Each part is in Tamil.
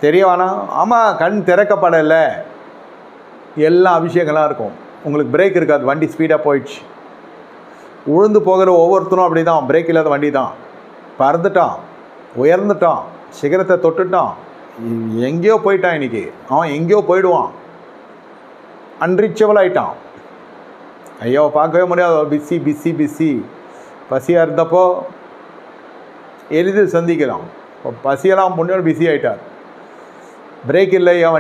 தெரிய வேணாம். ஆமாம், கண் திறக்கப்படலை, எல்லா அபிஷேகம்லாம் இருக்கும். உங்களுக்கு பிரேக் இருக்காது, வண்டி ஸ்பீடாக போயிடுச்சு. உழுந்து போகிற ஒவ்வொருத்தரும் அப்படி தான், பிரேக் இல்லாத வண்டி தான். பறந்துட்டான், உயர்ந்துட்டான், சிகரத்தை தொட்டுட்டான், எங்கேயோ போயிட்டான். இன்றைக்கி அவன் எங்கேயோ போயிடுவான், அன்ரீச்சபிள் ஆகிட்டான். ஐயோ பார்க்கவே முடியாது, பிஸி பிஸி பிஸி. பசியாக இருந்தப்போ எளிதில் சந்திக்கலாம். இப்போ பசியெல்லாம் முன்னாடி பிஸி ஆகிட்டார். பிரேக் இல்லை என்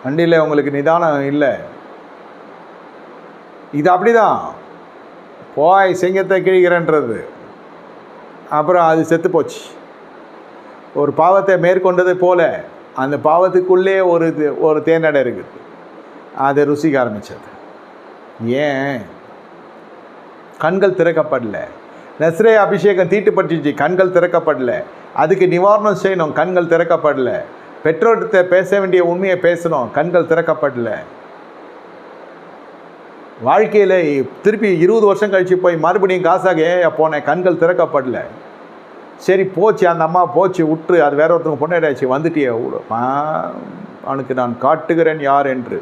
வண்டியில் உங்களுக்கு நிதானம் இல்லை. இது அப்படி தான், போய் சிங்கத்தை கிழிக்கிறன்றது. அப்புறம் அது செத்து போச்சு. ஒரு பாவத்தை மேற்கொண்டது போல அந்த பாவத்துக்குள்ளே ஒரு தேனடை இருக்குது, அதை ருசிக்க ஆரம்பித்தது. ஏன்? கண்கள் திறக்கப்படல. நஸ்ரே அபிஷேகம் தீட்டுப்பட்டுச்சு, கண்கள் திறக்கப்படல. அதுக்கு நிவாரணம் செய்யணும், கண்கள் திறக்கப்படல. பெற்றோர்கிட்ட பேச வேண்டிய உண்மையை பேசணும், கண்கள் திறக்கப்படல. வாழ்க்கையில் திருப்பி 20 வருஷம் கழித்து போய் மறுபடியும் காசாக போனேன், கண்கள் திறக்கப்படல. சரி போச்சு, அந்த அம்மா போச்சு, விட்டுரு, அது வேற ஒருத்தவங்க பொண்ணாச்சு, வந்துட்டியே அவனுக்கு நான் காட்டுகிறேன் யார் என்று.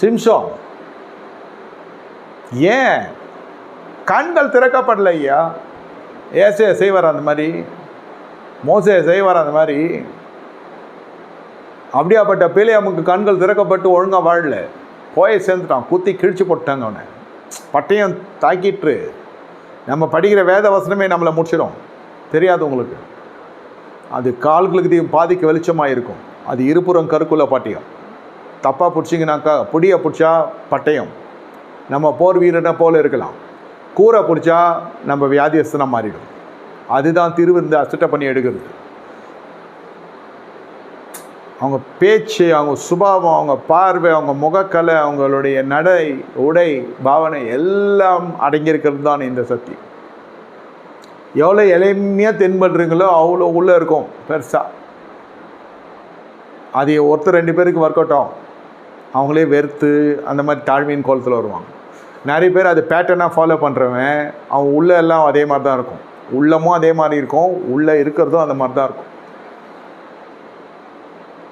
சிம்சோன் ஏன் கண்கள் திறக்கப்படல? ஐயா ஏசே செய்வார் அந்த மாதிரி, மோசே செய்வார் அந்த மாதிரி. அப்படியாப்பட்ட பிலேயாமுக்கு கண்கள் திறக்கப்பட்டு ஒழுங்காக வாழல, போய் சேர்ந்துட்டான், குத்தி கிழிச்சு போட்டாங்க அவனை. பட்டயம் தாக்கிட்டு நம்ம படிக்கிற வேத வசனமே நம்மளை முடிச்சிடும். தெரியாது உங்களுக்கு, அது கால்களுக்கு பாதிக்க வெளிச்சமாக இருக்கும். அது இருபுறம் கருக்குள்ள பட்டயம். தப்பாக பிடிச்சிங்கனாக்கா, புடியை பிடிச்சா பட்டயம், நம்ம போர் வீரனை போல் இருக்கலாம். கூரை பிடிச்சா நம்ம வியாதியஸ்தனாக மாறிடும். அதுதான் திருவிருந்து அசட்டை பண்ணி எடுக்கிறது. அவங்க பேச்சு, அவங்க சுபாவம், அவங்க பார்வை, அவங்க முகக்கலை, அவங்களுடைய நடை, உடை, பாவனை எல்லாம் அடங்கியிருக்கிறது தான் இந்த சக்தி. எவ்வளோ எளிமையாக தென்படுறீங்களோ அவ்வளோ உள்ளே இருக்கும் பெருசாக. அது ஒருத்தர் 2 பேருக்கு ஒர்க் அவுட் ஆகும், அவங்களே வெறுத்து அந்த மாதிரி தாழ்மையின் கோலத்தில் வருவாங்க. நிறைய பேர் அது பேட்டர்னாக ஃபாலோ பண்ணுறவன், அவன் உள்ளே எல்லாம் அதே மாதிரி தான் இருக்கும், உள்ளமும் அதே மாதிரி இருக்கும், உள்ளே இருக்கிறதும் அந்த மாதிரி தான் இருக்கும்.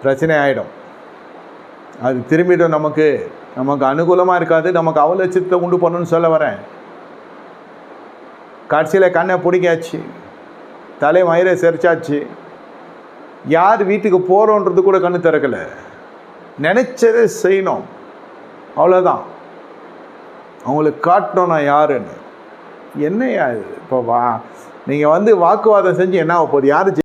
பிரச்சனை ஆகிடும். அது திரும்பிடும், நமக்கு அனுகூலமாக இருக்காது, நமக்கு அவலட்சத்தை உண்டு பண்ணணும்னு சொல்ல வரேன். கடைசியில் கண்ணை பிடிக்காச்சு, தலை மயிரை செரிச்சாச்சு, யார் வீட்டுக்கு போகிறோன்றது கூட கண்ணு திறக்கலை. நினச்சதே செய்யணும், அவ்வளோதான். அவங்களுக்கு காட்டணும் நான் யாருன்னு. என்னையா இது? இப்போ நீங்கள் வாக்குவாதம் செஞ்சு என்ன ஆக போகுது? யார்